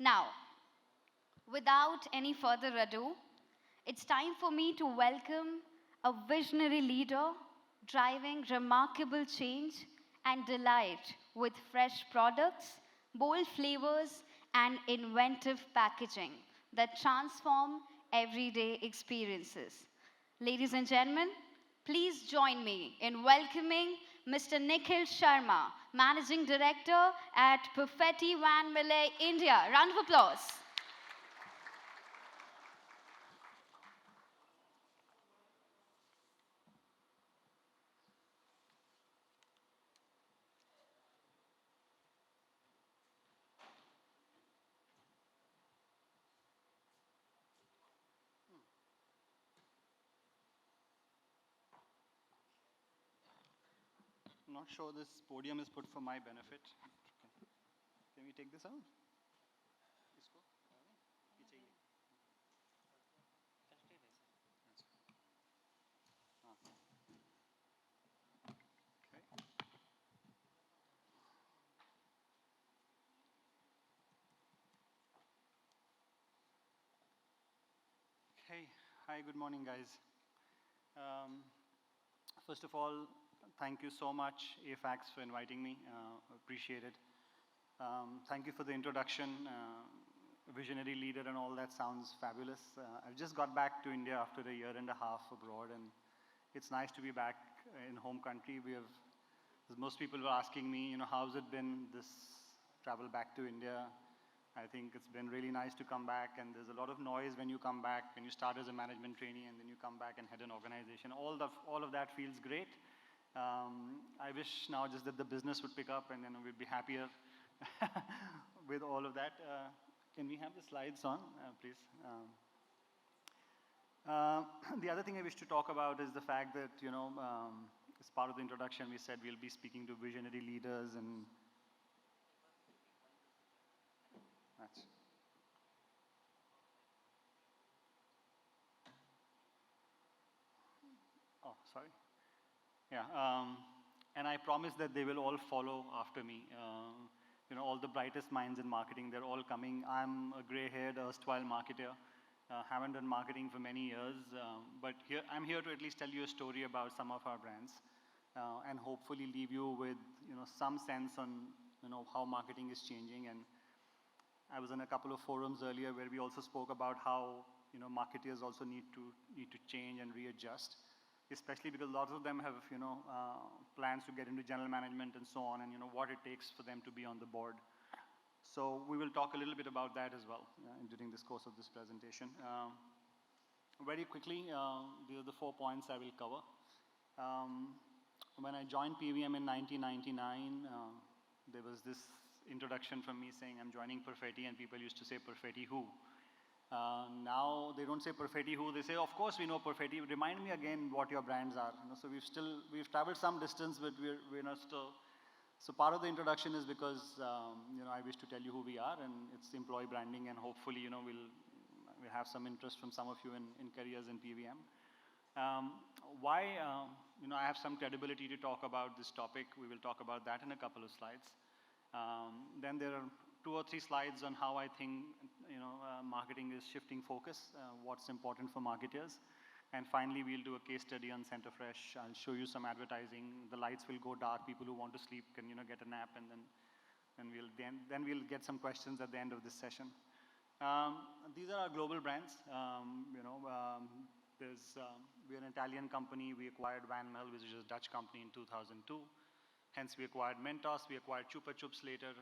Now, without any further ado, it's time for me to welcome a visionary leader driving remarkable change and delight with fresh products, bold flavors, and inventive packaging that transform everyday experiences. Ladies and gentlemen, please join me in welcoming Mr. Nikhil Sharma, Managing Director at Perfetti Van Melle, India. Round of applause. I'm not sure this podium is put for my benefit. Can we take this out? इसको? ये चाहिए? हाँ. Okay. Hey, hi, good morning, guys. First of all, thank you so much, AFAX, for inviting me. Appreciate it. Thank you for the introduction. Visionary leader and all that sounds fabulous. I've just got back to India after a year and a half abroad, and it's nice to be back in home country. Most people were asking me, how's it been, this travel back to India? I think it's been really nice to come back, and there's a lot of noise when you come back, when you start as a management trainee, and then you come back and head an organization. All of that feels great. I wish now just that the business would pick up, and then we'd be happier with all of that. Can we have the slides on, please? The other thing I wish to talk about is the fact that, as part of the introduction, we said we'll be speaking to visionary leaders and that's. Oh, sorry. Yeah, and I promise that they will all follow after me. All the brightest minds in marketing, they're all coming. I'm a gray-haired, erstwhile marketer. Haven't done marketing for many years, but I'm here to at least tell you a story about some of our brands, and hopefully leave you with some sense on how marketing is changing. And I was in a couple of forums earlier where we also spoke about how marketers also need to change and readjust, especially because lots of them have plans to get into general management and so on, and what it takes for them to be on the board. So we will talk a little bit about that as well during this course of this presentation. Very quickly, these are the 4 points I will cover. When I joined PVM in 1999, there was this introduction from me saying I'm joining Perfetti, and people used to say, Perfetti who? Now they don't say Perfetti who, they say, of course we know Perfetti. Remind me again what your brands are. So we've traveled some distance, but we're not still. So part of the introduction is because I wish to tell you who we are, and it's employee branding, and hopefully we'll have some interest from some of you in careers in PVM. Why I have some credibility to talk about this topic. We will talk about that in a couple of slides. Then there are 2 or 3 slides on how I think marketing is shifting focus, what's important for marketers. And finally, we'll do a case study on Centerfresh. I'll show you some advertising. The lights will go dark. People who want to sleep can get a nap, and then we'll get some questions at the end of this session. These are our global brands. We're an Italian company. We acquired Van Melle, which is a Dutch company, in 2002. Hence, we acquired Mentos, we acquired Chupa Chups later,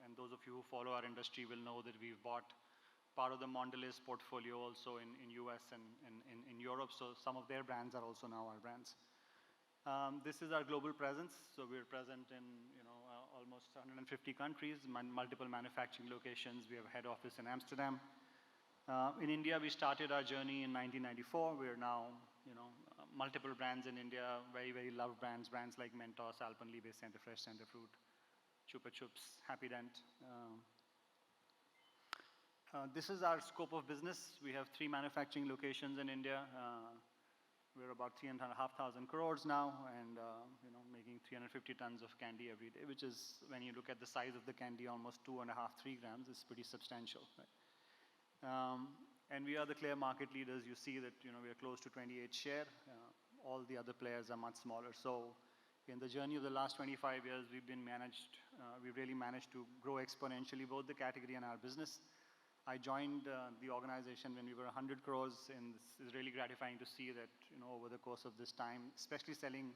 and those of you who follow our industry will know that we've bought part of the Mondelez portfolio also in US and in Europe, so some of their brands are also now our brands. This is our global presence, so we're present in almost 150 countries, multiple manufacturing locations. We have a head office in Amsterdam. In India, we started our journey in 1994. We're now multiple brands in India, very, very loved brands like Mentos, Alpenliebe, Centerfresh, Centerfruit, Chupa Chups, Happy Dent. This is our scope of business. We have 3 manufacturing locations in India. We're about 3,500 crores now, and making 350 tons of candy every day, which is, when you look at the size of the candy, almost 2.5, 3 grams. It's pretty substantial. Right? And we are the clear market leaders. You see that we are close to 28 share. All the other players are much smaller. So in the journey of the last 25 years, we've really managed to grow exponentially both the category and our business. I joined the organization when we were 100 crores, and this is really gratifying to see that over the course of this time, especially selling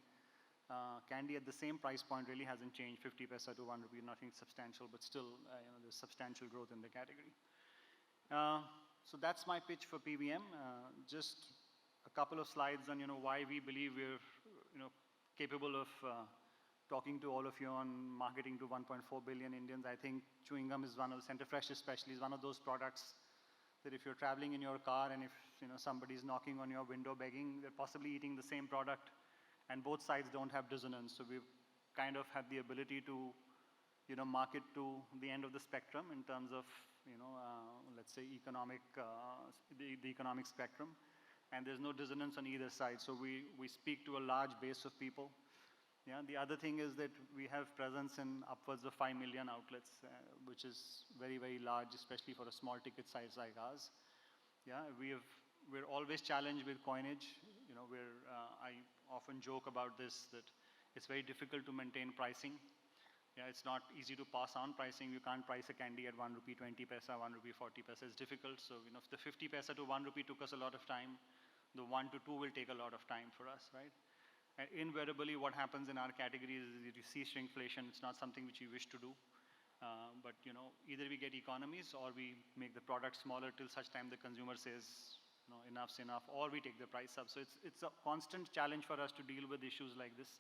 candy at the same price point really hasn't changed, 50 paisa to 1 rupee, nothing substantial, but still there's substantial growth in the category. So that's my pitch for PVM. Just a couple of slides on why we believe we're capable of talking to all of you on marketing to 1.4 billion Indians. I think chewing gum is one of, Center Fresh especially, is one of those products that if you're traveling in your car and if somebody's knocking on your window begging, they're possibly eating the same product, and both sides don't have dissonance. So we've kind of had the ability to market to the end of the spectrum in terms of let's say economic the economic spectrum, and there's no dissonance on either side. So we speak to a large base of people. Yeah, the other thing is that we have presence in upwards of 5 million outlets, which is very, very large, especially for a small ticket size like ours. Yeah, we're always challenged with coinage. I often joke about this, that it's very difficult to maintain pricing. Yeah, it's not easy to pass on pricing. You can't price a candy at 1 rupee 20 paisa, 1 rupee 40 paisa. It's difficult. So if the 50 paisa to 1 rupee took us a lot of time, the 1 to 2 will take a lot of time for us, right? And invariably, what happens in our categories is that you see shrinkflation. It's not something which you wish to do. But either we get economies or we make the product smaller till such time the consumer says, enough's enough, or we take the price up. So it's a constant challenge for us to deal with issues like this.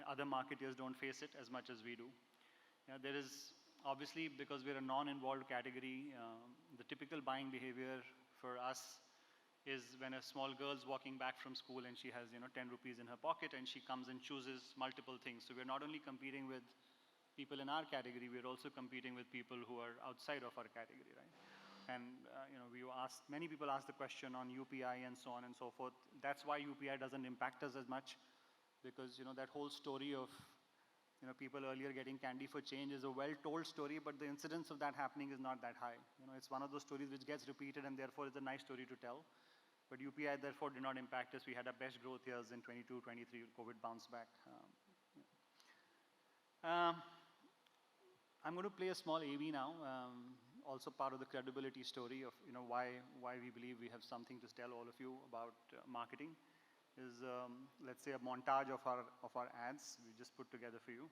Other marketeers don't face it as much as we do. There is, obviously, because we're a non-involved category, the typical buying behavior for us is when a small girl's walking back from school and she has 10 rupees in her pocket and she comes and chooses multiple things. So we're not only competing with people in our category, we're also competing with people who are outside of our category, right? And many people ask the question on UPI and so on and so forth. That's why UPI doesn't impact us as much, because that whole story of people earlier getting candy for change is a well-told story, but the incidence of that happening is not that high. It's one of those stories which gets repeated, and therefore it's a nice story to tell. But UPI therefore did not impact us. We had our best growth years in 22, 23, COVID bounced back. I'm going to play a small AV now, also part of the credibility story of why we believe we have something to tell all of you about marketing. Is let's say a montage of our ads we just put together for you.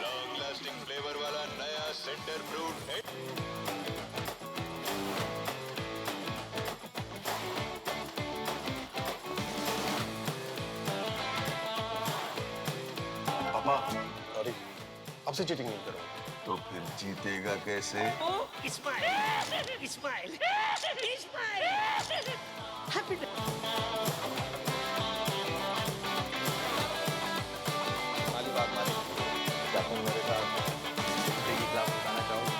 Long lasting flavour वाला नया centre fruit है। पापा sorry, अब से cheating नहीं करूँगा। तो फिर जीतेगा कैसे? Smile! Smile! Smile! Happy वाली बात मानी, क्या तुम मेरे साथ एक ही क्लास बताना चाहोगे?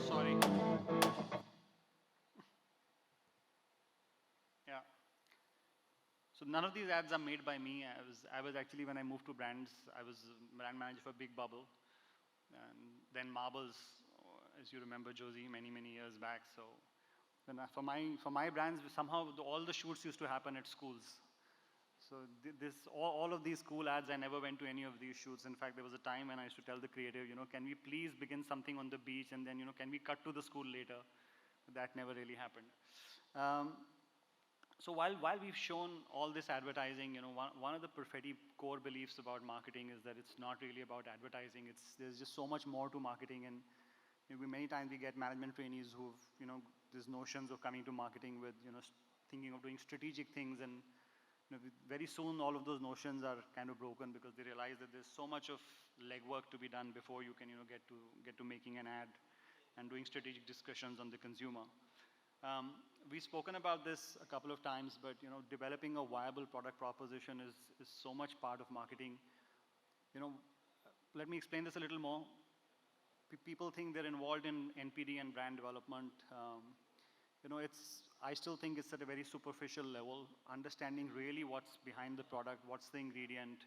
Sorry. Yeah. So none of these ads are made by me. I was actually, when I moved to brands, I was brand manager for Big Bubble, and then Marbles, as you remember, Josie, many years back. So then for my brands, somehow all the shoots used to happen at schools. So all of these school ads, I never went to any of these shoots. In fact, there was a time when I used to tell the creative, can we please begin something on the beach, and then can we cut to the school later? That never really happened. So while we've shown all this advertising, one of the Perfetti core beliefs about marketing is that it's not really about advertising. There's just so much more to marketing, and many times we get management trainees who've, these notions of coming to marketing with, thinking of doing strategic things, and very soon all of those notions are kind of broken because they realize that there's so much of legwork to be done before you can, get to making an ad and doing strategic discussions on the consumer. We've spoken about this a couple of times, but developing a viable product proposition is so much part of marketing. Let me explain this a little more. People think they're involved in NPD and brand development. I still think it's at a very superficial level, understanding really what's behind the product, what's the ingredient,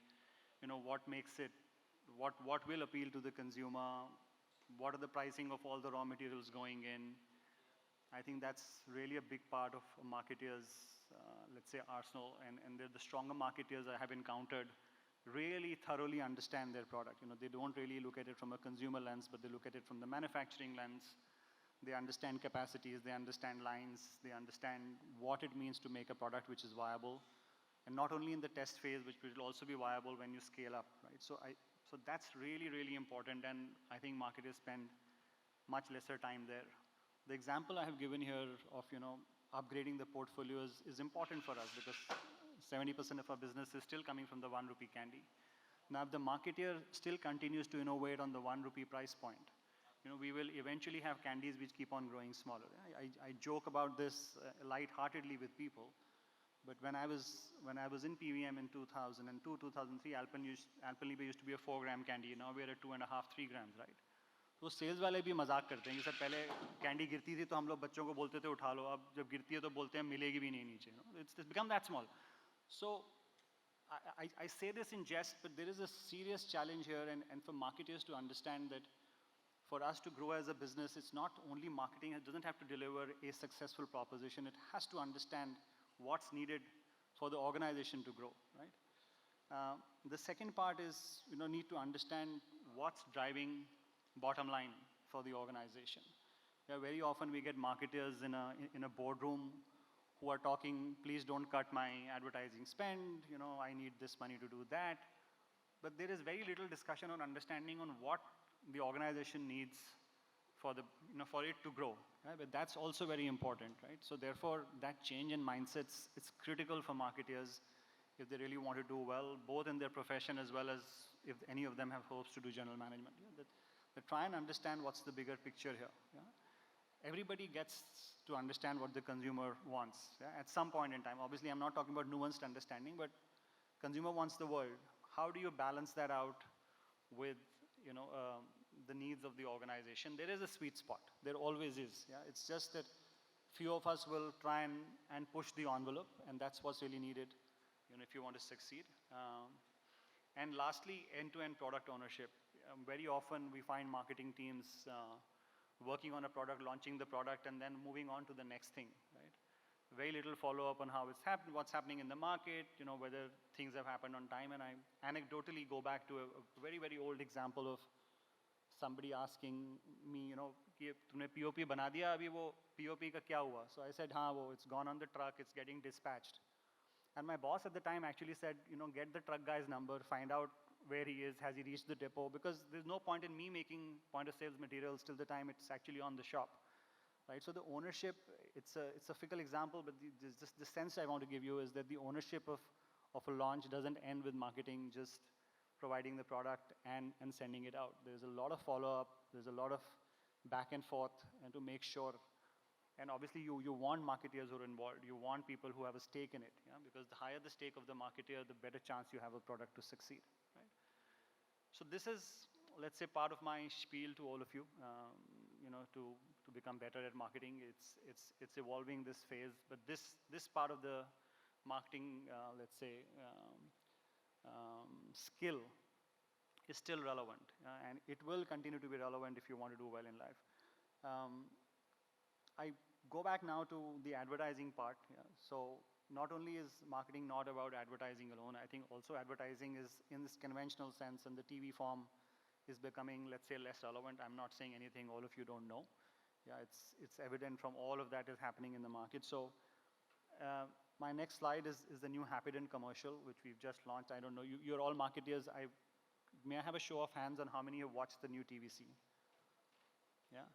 what makes it, what will appeal to the consumer, what are the pricing of all the raw materials going in. I think that's really a big part of a marketeer's, let's say, arsenal, and they're the stronger marketeers I have encountered really thoroughly understand their product. They don't really look at it from a consumer lens, but they look at it from the manufacturing lens. They understand capacities, they understand lines, they understand what it means to make a product which is viable, and not only in the test phase, which will also be viable when you scale up, right? So that's really, really important, and I think marketers spend much lesser time there. The example I have given here of, upgrading the portfolio is important for us because 70% of our business is still coming from the 1 rupee candy. Now, if the marketer still continues to innovate on the 1 rupee price point, we will eventually have candies which keep on growing smaller. I joke about this light-heartedly with people, but when I was in PVM in 2002, 2003, Alpenlibe used to be a 4-gram candy. Now we're at 2.5, 3 grams, right? तो sales वाले भी मजाक करते हैं कि sir पहले candy गिरती थी तो हम लोग बच्चों को बोलते थे उठा लो, अब जब गिरती है तो बोलते हैं मिलेगी भी नहीं नीचे. It's become that small. So I say this in jest, but there is a serious challenge here, and for marketers to understand that for us to grow as a business, it's not only marketing. It doesn't have to deliver a successful proposition. It has to understand what's needed for the organization to grow, right? The second part is, need to understand what's driving bottom line for the organization. Yeah, very often we get marketers in a boardroom who are talking, please don't cut my advertising spend, I need this money to do that. But there is very little discussion on understanding on what the organization needs for it to grow. Right? But that's also very important, right? So therefore, that change in mindsets, it's critical for marketers if they really want to do well, both in their profession as well as if any of them have hopes to do general management. Yeah? That try and understand what's the bigger picture here. Yeah? Everybody gets to understand what the consumer wants, yeah? At some point in time. Obviously, I'm not talking about nuanced understanding, but consumer wants the world. How do you balance that out with the needs of the organization? There is a sweet spot. There always is. Yeah? It's just that few of us will try and push the envelope, and that's what's really needed if you want to succeed. And lastly, end-to-end product ownership. Very often we find marketing teams working on a product, launching the product, and then moving on to the next thing, right? Very little follow-up on how it's happened, what's happening in the market, whether things have happened on time. And I anecdotally go back to a very, very old example of somebody asking me, कि तुमने POP बना दिया, अभी वो POP का क्या हुआ? So I said, हाँ, it's gone on the truck, it's getting dispatched. And my boss at the time actually said, get the truck guy's number, find out where he is, has he reached the depot? Because there's no point in me making point of sales materials till the time it's actually on the shop, right? So the ownership, it's a fickle example, but the sense I want to give you is that the ownership of a launch doesn't end with marketing just providing the product and sending it out. There's a lot of follow-up, there's a lot of back and forth, and to make sure. And obviously, you want marketeers who are involved. You want people who have a stake in it, yeah? Because the higher the stake of the marketer, the better chance you have a product to succeed, right? So this is, let's say, part of my spiel to all of you, to become better at marketing. It's evolving this phase, but this part of the marketing, let's say, skill is still relevant, and it will continue to be relevant if you want to do well in life. I go back now to the advertising part. Yeah? So not only is marketing not about advertising alone, I think also advertising is, in this conventional sense, and the TV form is becoming, let's say, less relevant. I'm not saying anything all of you don't know. Yeah, it's evident from all of that is happening in the market. So My next slide is the new Happydent commercial, which we've just launched. I don't know, you're all marketeers. May I have a show of hands on how many have watched the new TVC? Yeah?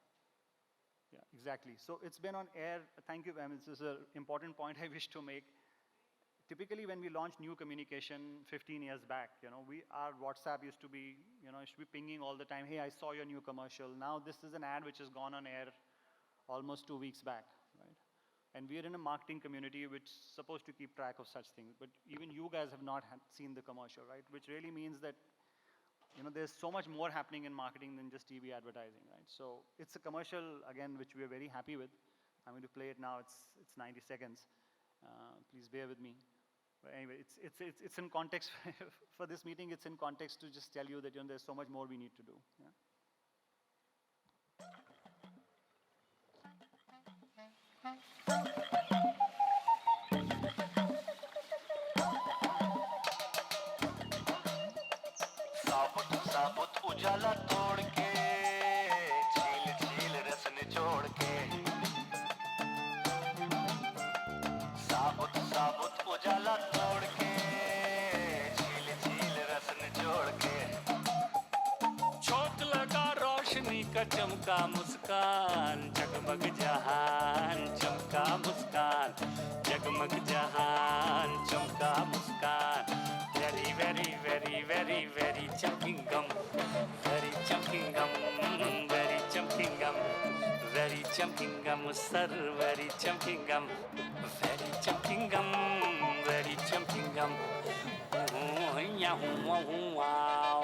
Yeah, exactly. So it's been on air. Thank you, ma'am. This is an important point I wish to make. Typically, when we launch new communication 15 years back, our WhatsApp used to be, pinging all the time. Hey, I saw your new commercial. Now this is an ad which has gone on air almost 2 weeks back, right? And we are in a marketing community which is supposed to keep track of such things. But even you guys have not seen the commercial, right? Which really means that, there's so much more happening in marketing than just TV advertising, right? So it's a commercial, again, which we are very happy with. I'm going to play it now. It's 90 seconds. Please bear with me. But anyway, it's in context for this meeting. It's in context to just tell you that there's so much more we need to do. Yeah? साबुत उजाला तोड़ के झील झील रस निचोड़ के साबुत उजाला तोड़ के झील झील रस निचोड़ के झोंक लगा रोशनी का चमका मुस्कान जगमग जहान चमका मुस्कान जगमग जहान चमका मुस्कान very very very very very chunking gum very chunking gum very chunking gum very chunking gum sir very chunking gum very chunking gum very chunking gum oh yeah wow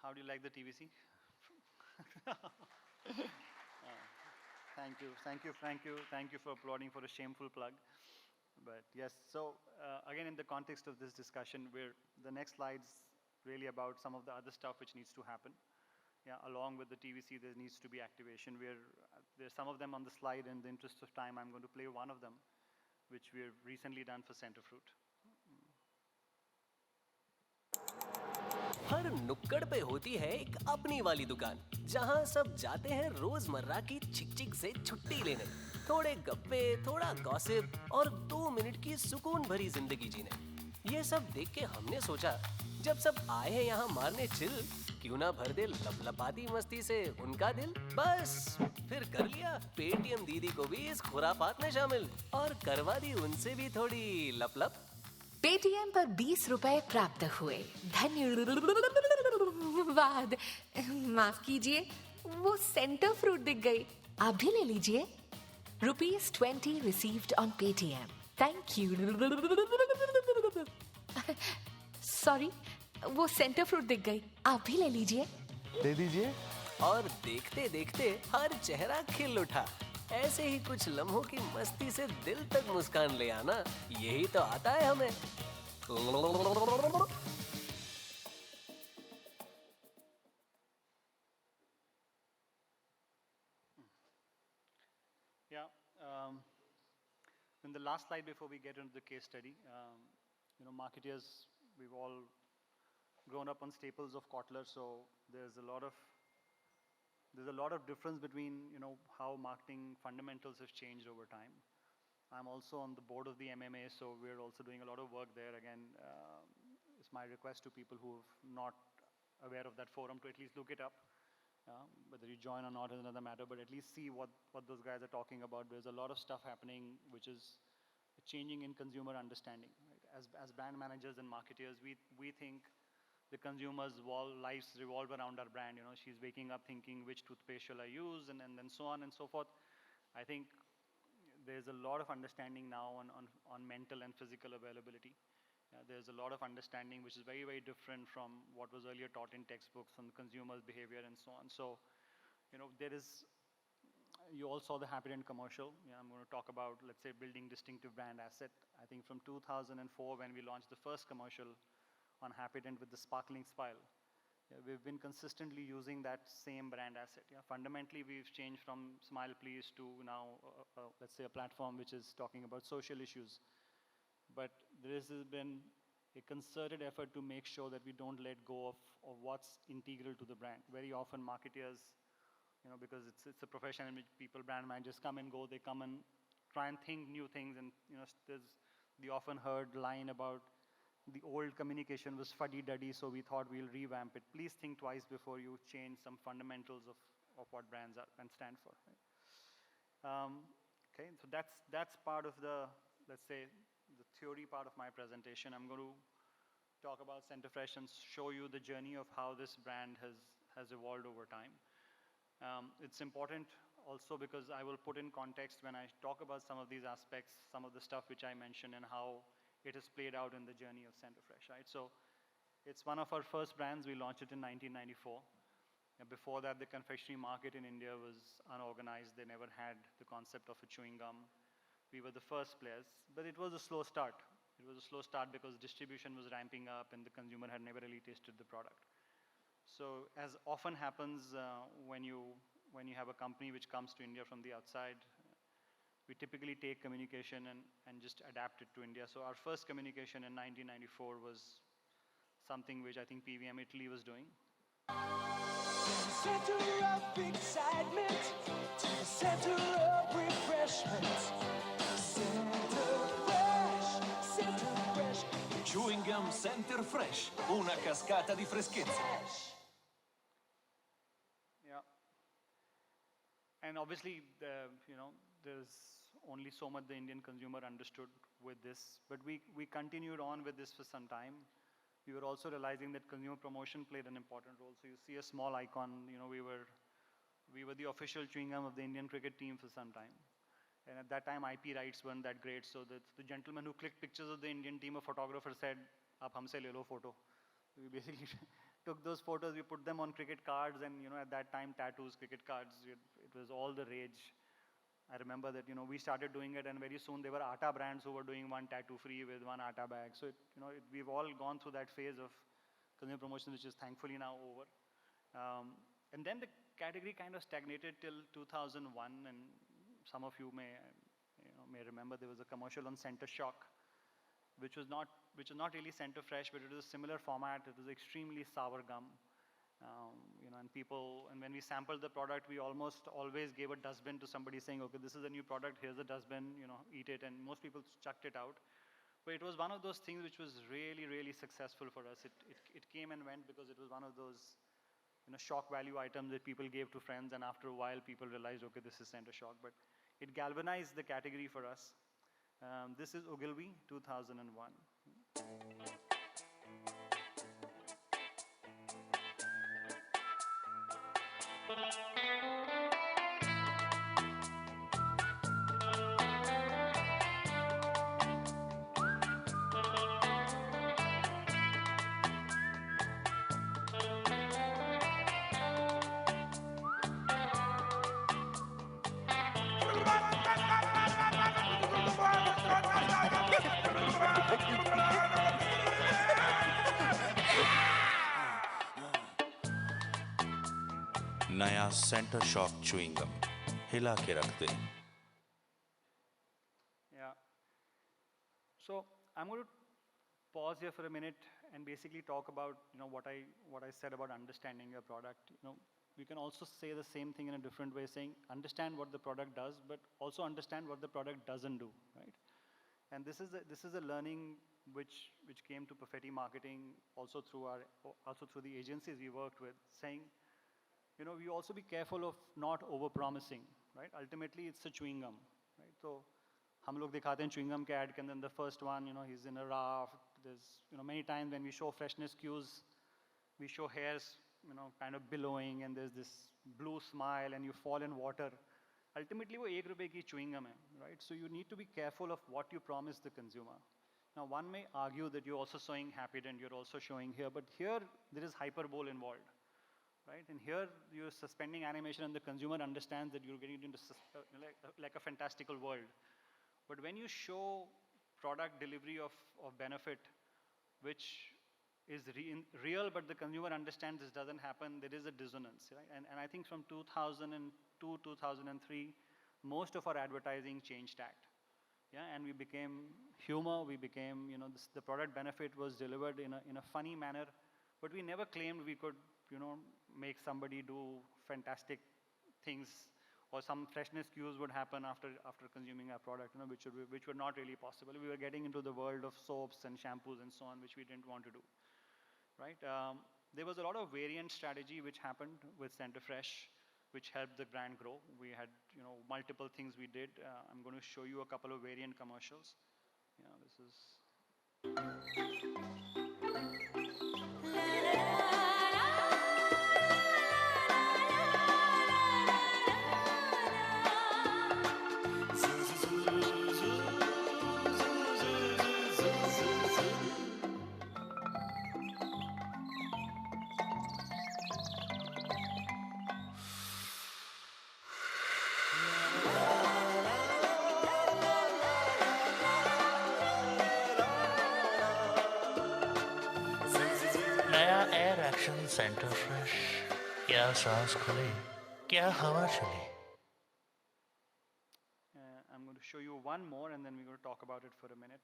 How do you like the TVC? Thank you for applauding for a shameful plug. But yes, so again, in the context of this discussion, the next slide's really about some of the other stuff which needs to happen. Yeah, along with the TVC, there needs to be activation. There's some of them on the slide. In the interest of time, I'm going to play one of them, which we've recently done for Center Fruit. हर नुक्कड़ पे होती है एक अपनी वाली दुकान जहां सब जाते हैं रोजमर्रा की चिक-चिक से छुट्टी लेने थोड़े गप्पे थोड़ा गॉसिप और 2 मिनट की सुकून भरी जिंदगी जीने ये सब देख के हमने सोचा जब सब आए हैं यहाँ मारने चिल क्यों ना भर दे लपलपाती मस्ती से उनका दिल बस फिर कर लिया पेटीएम दीदी को भी इस खुरापात में शामिल और करवा दी उनसे भी थोड़ी लप पेटीएम पर 20 रुपए प्राप्त हुए धन्यवाद माफ कीजिए वो सेंटर फ्रूट दिख गई आप भी ले लीजिए ₹20 received on Paytm thank you sorry वो सेंटर फ्रूट दिख गई आप भी ले लीजिए दे दीजिए और देखते देखते हर चेहरा खिल उठा ऐसे ही कुछ लम्हों की मस्ती से दिल तक मुस्कान ले आना यही तो आता है हमें Yeah. In the last slide before we get into the case study, marketeers, we've all grown up on staples of Kotler, so there's a lot of difference between how marketing fundamentals have changed over time. I'm also on the board of the MMA, so we're also doing a lot of work there. Again, it's my request to people who are not aware of that forum to at least look it up. Whether you join or not is another matter, but at least see what those guys are talking about. There's a lot of stuff happening which is changing in consumer understanding. Right? As brand managers and marketeers, we think the consumer's lives revolve around our brand. She's waking up thinking which toothpaste shall I use, and then so on and so forth. I think there's a lot of understanding now on mental and physical availability. There's a lot of understanding which is very, very different from what was earlier taught in textbooks on consumers' behavior and so on. So, there is, you all saw the Happydent commercial. I'm going to talk about, let's say, building distinctive brand asset. I think from 2004 when we launched the first commercial on Happydent with the sparkling smile, we've been consistently using that same brand asset. Fundamentally, we've changed from Smile Please to now, let's say, a platform which is talking about social issues. But there has been a concerted effort to make sure that we don't let go of what's integral to the brand. Very often marketeers, because it's a profession in which people, brand managers come and go, they come and try and think new things, and there's the often heard line about the old communication was fuddy-duddy, so we thought we'll revamp it. Please think twice before you change some fundamentals of what brands are and stand for. Right? Okay, so that's part of the, let's say, the theory part of my presentation. I'm going to talk about Centerfresh and show you the journey of how this brand has evolved over time. It's important also because I will put in context when I talk about some of these aspects, some of the stuff which I mentioned and how it has played out in the journey of Centerfresh, right? So it's one of our first brands. We launched it in 1994. Before that, the confectionery market in India was unorganized. They never had the concept of a chewing gum. We were the first players, but it was a slow start. It was a slow start because distribution was ramping up and the consumer had never really tasted the product. So as often happens when you have a company which comes to India from the outside, we typically take communication and just adapt it to India. So our first communication in 1994 was something which I think PVM Italy was doing. Center of excitement to the center of refreshment. Centerfresh. Chewing gum Centerfresh, una cascata di freschezza. Yeah. And obviously, there's only so much the Indian consumer understood with this, but we continued on with this for some time. We were also realizing that consumer promotion played an important role. So you see a small icon, we were the official chewing gum of the Indian cricket team for some time. And at that time, IP rights weren't that great. So the gentleman who clicked pictures of the Indian team, a photographer said, "Aap humse le lo photo." We basically took those photos, we put them on cricket cards, and at that time, tattoos, cricket cards, it was all the rage. I remember that we started doing it, and very soon there were Atta brands who were doing one tattoo free with one Atta bag. So we've all gone through that phase of consumer promotion, which is thankfully now over. And then the category kind of stagnated till 2001, and some of you may remember there was a commercial on Center Shock, which was not really Centerfresh, but it was a similar format. It was extremely sour gum. And when we sampled the product, we almost always gave a dustbin to somebody saying, okay, this is a new product, here's a dustbin, eat it. And most people chucked it out. But it was one of those things which was really, really successful for us. It came and went because it was one of those shock value items that people gave to friends. And after a while, people realized, okay, this is Center Shock. But it galvanized the category for us. This is Ogilvy, 2001. नया centre shock chewing gum हिला के रख दे. Yeah. So I'm going to pause here for a minute and basically talk about what I said about understanding your product. We can also say the same thing in a different way, saying understand what the product does, but also understand what the product doesn't do, right? And this is a learning which came to Perfetti Marketing also through the agencies we worked with, saying we also be careful of not over-promising, right? Ultimately, it's a chewing gum, right? So, हम लोग दिखाते हैं chewing gum के ad के अंदर, the first one, he's in a raft. There's, many times when we show freshness cues, we show hairs, kind of billowing, and there's this blue smile, and you fall in water. ultimately वो 1 रुपए की chewing gum है, right? So you need to be careful of what you promise the consumer. Now one may argue that you're also showing Happydent, you're also showing here, but here there is hyperbole involved, right? And here you're suspending animation and the consumer understands that you're getting into like a fantastical world. But when you show product delivery of benefit, which is real, but the consumer understands this doesn't happen, there is a dissonance, right? And I think from 2002, 2003, most of our advertising changed tact. Yeah, and we became humor, we became, you know, the product benefit was delivered in a funny manner, but we never claimed we could, you know, make somebody do fantastic things, or some freshness cues would happen after consuming our product, you know, which were not really possible. We were getting into the world of soaps and shampoos and so on, which we didn't want to do, right? There was a lot of variant strategy which happened with Center Fresh, which helped the brand grow. We had, you know, multiple things we did. I'm going to show you a couple of variant commercials. You know, this is. नया air action centre fresh, क्या सांस खुली, क्या हवा चली. I'm going to show you one more and then we're going to talk about it for a minute.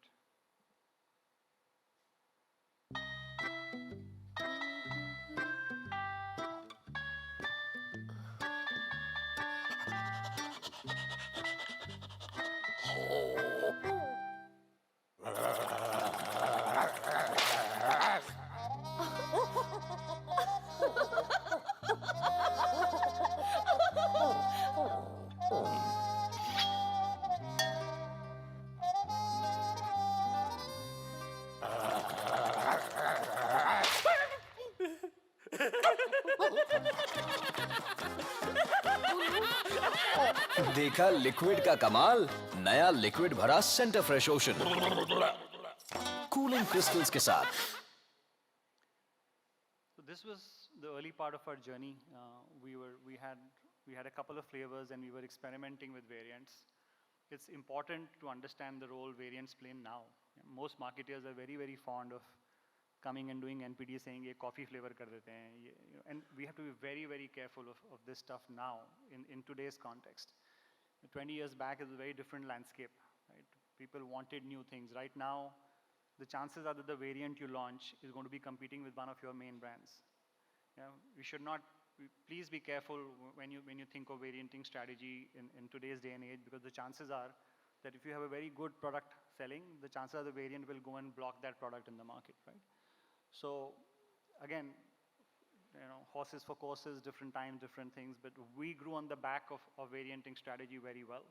देखा liquid का कमाल, नया लिक्विड भरा centre fresh ocean cooling crystals के साथ. So this was the early part of our journey. We had a couple of flavors and we were experimenting with variants. It's important to understand the role variants play now. Most marketers are very, very fond of coming and doing NPD saying ये coffee flavor कर देते हैं, and we have to be very, very careful of this stuff now in today's context. 20 years back is a very different landscape, right? People wanted new things. Right now, the chances are that the variant you launch is going to be competing with one of your main brands. You know, we should not, please be careful when you think of varianting strategy in today's day and age, because the chances are that if you have a very good product selling, the chances are the variant will go and block that product in the market, right? So again, you know, horses for courses, different times, different things, but we grew on the back of varianting strategy very well,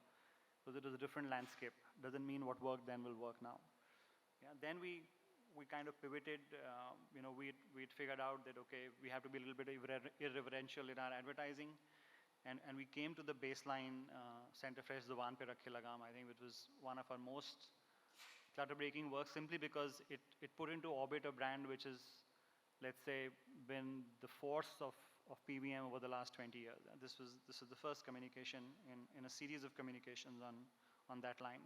because it was a different landscape. Doesn't mean what worked then will work now. Yeah, then we kind of pivoted, you know, we'd figured out that, okay, we have to be a little bit irreverential in our advertising, and we came to the baseline Center Fresh Zuban Pe Rakhe Lagam, I think, which was one of our most clutter-breaking work, simply because it put into orbit a brand which is, let's say, been the force of PVM over the last 20 years. This is the first communication in a series of communications on that line.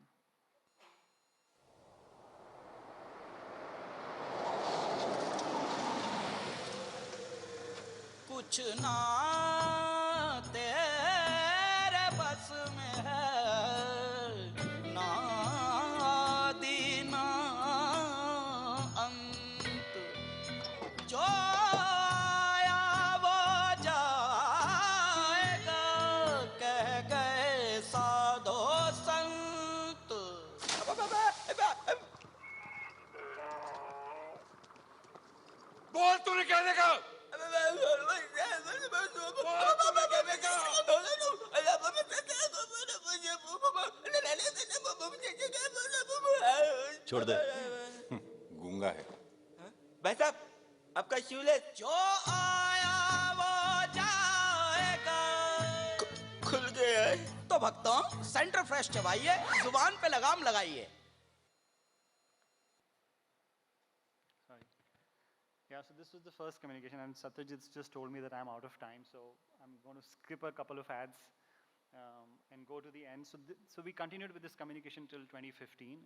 कुछ ना तेरे बस में है, ना दीना अंत, जो आया वो जाएगा, कह गए साधो संत. बोल तूने क्या देखा? छोड़ दे, गूंगा है. भाई साहब, आपका शूलेस जो आया वो जाएगा खुल गया है, तो भक्तों, सेंटर फ्रेश चबाइए, जुबान पे लगाम लगाइए। Sorry. Yeah, so this was the first communication, and Satyajit just told me that I'm out of time, so I'm going to skip a couple of ads and go to the end. So we continued with this communication till 2015,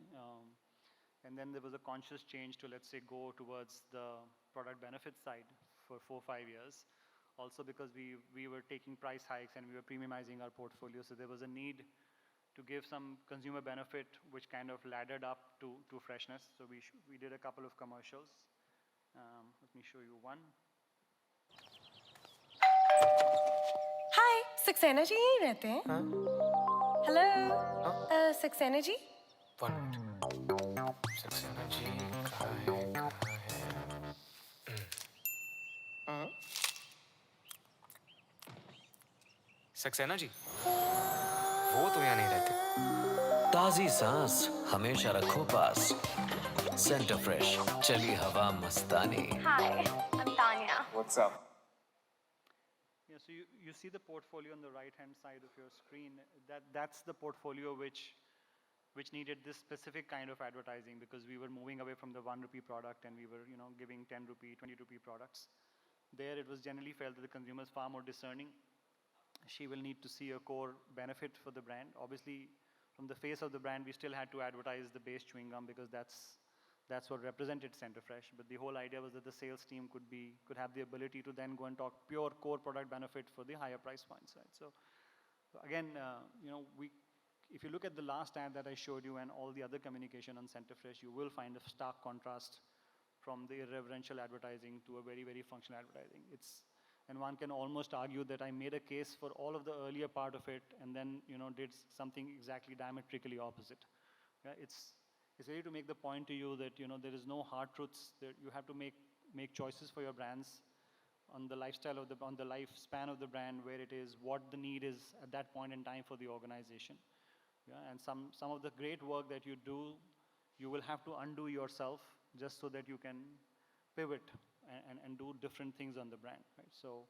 and then there was a conscious change to, let's say, go towards the product benefit side for 4 or 5 years. Also because we were taking price hikes and we were premiumizing our portfolio, so there was a need to give some consumer benefit which kind of laddered up to freshness. So we did a couple of commercials. Let me show you one. हाय सक्सेना जी यहीं रहते हैं? Hello Saxena ji? One minute, Saxena ji कहाँ है? सक्सेना जी, वो तो यहाँ नहीं रहते। ताजी सांस हमेशा रखो पास। सेंटर फ्रेश, चली हवा मस्तानी। Hi, I'm Tanya. What's up? Yeah, so you see the portfolio on the right-hand side of your screen. That's the portfolio which needed this specific kind of advertising, because we were moving away from the 1 rupee product and we were giving 10 rupee, 20 rupee products. There it was generally felt that the consumer is far more discerning. She will need to see a core benefit for the brand. Obviously, from the face of the brand, we still had to advertise the base chewing gum because that's what represented Center Fresh. But the whole idea was that the sales team could have the ability to then go and talk pure core product benefit for the higher price points, right? So again, if you look at the last ad that I showed you and all the other communication on Center Fresh, you will find a stark contrast from the irreverential advertising to a very, very functional advertising. And one can almost argue that I made a case for all of the earlier part of it and then did something exactly diametrically opposite. Yeah, it's really to make the point to you that there is no hard truths. That you have to make choices for your brands on the lifestyle of on the lifespan of the brand, where it is, what the need is at that point in time for the organization. Yeah, and some of the great work that you do, you will have to undo yourself just so that you can pivot and do different things on the brand, right? So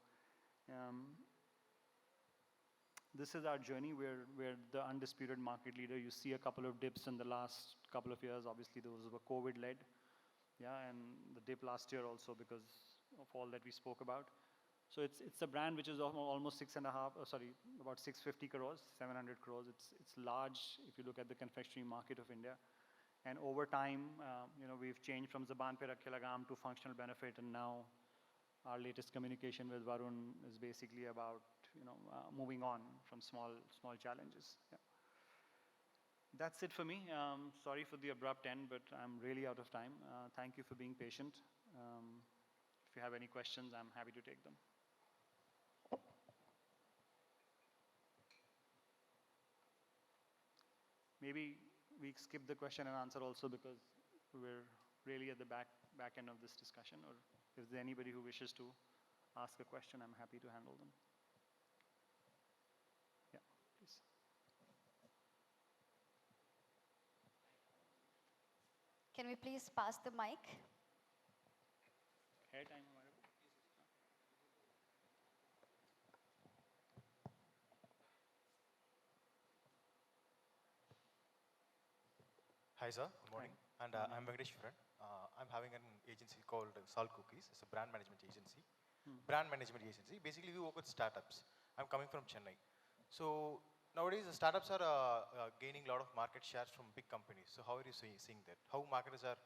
this is our journey. We're the undisputed market leader. You see a couple of dips in the last couple of years. Obviously, those were COVID-led. Yeah, and the dip last year also because of all that we spoke about. So it's a brand which is almost about 650 crores, 700 crores. It's large if you look at the confectionery market of India. And over time, we've changed from Zaban Pe Rakhe Lagam to functional benefit, and now our latest communication with Varun is basically about moving on from small challenges. Yeah. That's it for me. Sorry for the abrupt end, but I'm really out of time. Thank you for being patient. If you have any questions, I'm happy to take them. Maybe we skip the question and answer also because we're really at the back end of this discussion, or if there's anybody who wishes to ask a question, I'm happy to handle them. Yeah, please. Can we please pass the mic? Hair time. Hi sir, good morning. Hi. And I'm Venkatesh Friend. I'm having an agency called Salt Cookies. It's a brand management agency. Basically, we work with startups. I'm coming from Chennai. So nowadays, the startups are gaining a lot of market shares from big companies. So how are you seeing that? How marketers are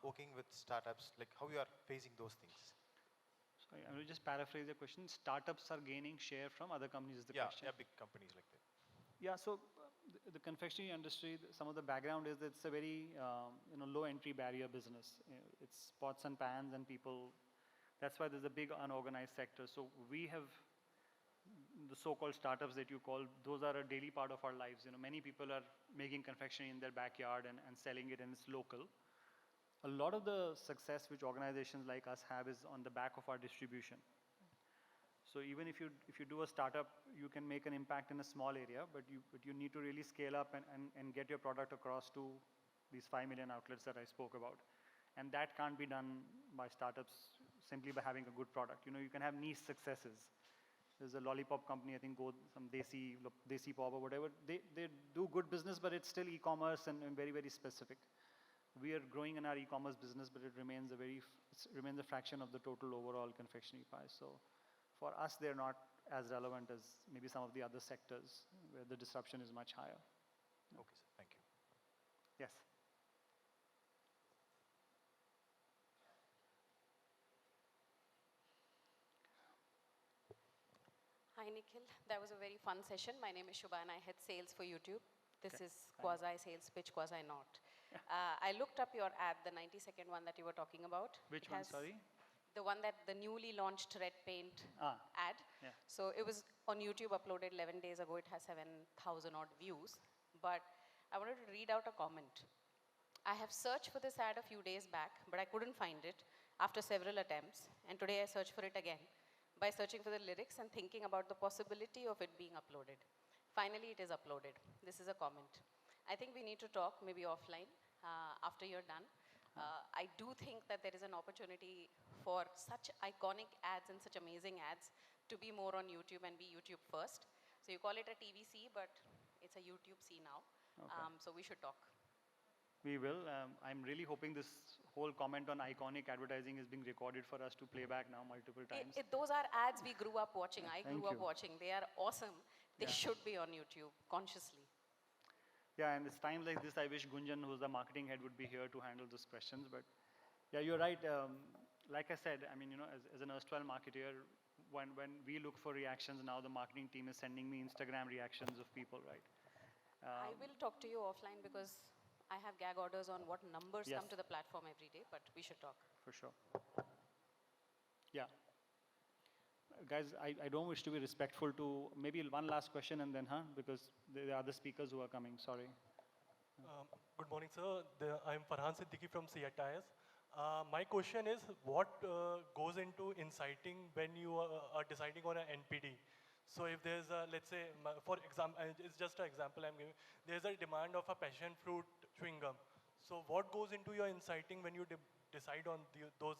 working with startups? Like how you are facing those things? Sorry, I will just paraphrase the question. Startups are gaining share from other companies is the question? Yeah, big companies like that. Yeah, so the confectionery industry, some of the background is that it's a very low entry barrier business. It's pots and pans and people. That's why there's a big unorganized sector. So we have the so-called startups that you call, those are a daily part of our lives. Many people are making confectionery in their backyard and selling it, and it's local. A lot of the success which organizations like us have is on the back of our distribution. So even if you do a startup, you can make an impact in a small area, but you need to really scale up and get your product across to these 5 million outlets that I spoke about. And that can't be done by startups simply by having a good product. You can have niche successes. There's a lollipop company, I think, some Desi Pop or whatever. They do good business, but it's still e-commerce and very, very specific. We are growing in our e-commerce business, but it remains a fraction of the total overall confectionery pie. So for us, they're not as relevant as maybe some of the other sectors where the disruption is much higher. Okay, sir. Thank you. Yes. Hi, Nikhil. That was a very fun session. My name is Shubha and I head sales for YouTube. This Okay. is quasi-sales pitch, quasi-not. I looked up your ad, the 90-second one that you were talking about. Which It one, has sorry? The one that the newly launched red paint ad. Yeah. So it was on YouTube, uploaded 11 days ago. It has 7,000 odd views. But I wanted to read out a comment. I have searched for this ad a few days back, but I couldn't find it after several attempts. And today I searched for it again by searching for the lyrics and thinking about the possibility of it being uploaded. Finally, it is uploaded. This is a comment. I think we need to talk maybe offline after you're done. I do think that there is an opportunity for such iconic ads and such amazing ads to be more on YouTube and be YouTube first. So you call it a TVC, but it's a YouTube C now. Okay. So we should talk. We will. I'm really hoping this whole comment on iconic advertising is being recorded for us to play back now multiple times. Those are ads we grew up watching. I Thank grew up you. watching. They are awesome. They Yeah. should be on YouTube consciously. Yeah, and it's times like this, I wish Gunjan, who's the marketing head, would be here to handle those questions. But yeah, you're right. Like I said, I mean, as an erstwhile marketeer, when we look for reactions now, the marketing team is sending me Instagram reactions of people, right? I will talk to you offline because I have gag orders on what numbers Yes. come to the platform every day, but we should talk. For sure. Yeah. Guys, I don't wish to be respectful to, maybe one last question and then, because there are other speakers who are coming, sorry. Good morning, sir. I'm Farhan Siddiqui from CITIS. My question is, what goes into inciting when you are deciding on an NPD? So if there's a, let's say, for example, it's just an example I'm giving, there's a demand of a passion fruit chewing gum. So what goes into your inciting when you decide on those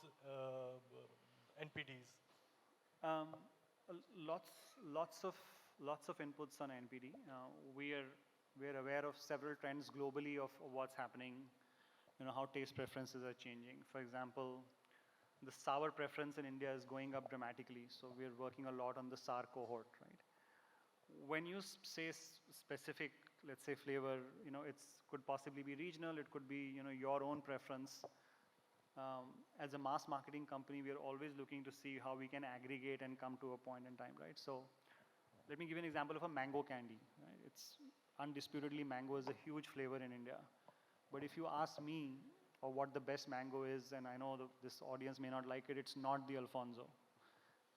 NPDs? Lots of inputs on NPD. We're aware of several trends globally of what's happening, how taste preferences are changing. For example, the sour preference in India is going up dramatically, so we're working a lot on the sour cohort, right? When you say specific, let's say flavor, it could possibly be regional, it could be your own preference. As a mass marketing company, we are always looking to see how we can aggregate and come to a point in time, right? So let me give you an example of a mango candy, right? It's undisputedly mango is a huge flavor in India. But if you ask me or what the best mango is, and I know this audience may not like it, it's not the Alfonso,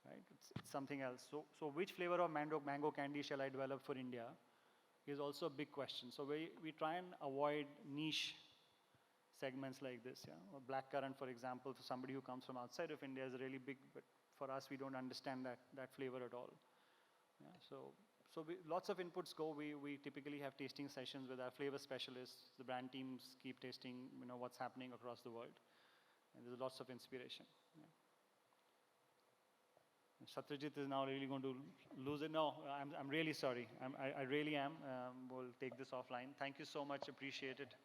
right? It's something else. So which flavor of mango candy shall I develop for India is also a big question. So we try and avoid niche segments like this, yeah. Or blackcurrant, for example, for somebody who comes from outside of India is really big, but for us, we don't understand that flavor at all. Yeah, so lots of inputs go. We typically have tasting sessions with our flavor specialists. The brand teams keep tasting, what's happening across the world, and there's lots of inspiration. Yeah. Satyajit is now really going to lose it. No, I'm really sorry. I really am. We'll take this offline. Thank you so much. Appreciate it.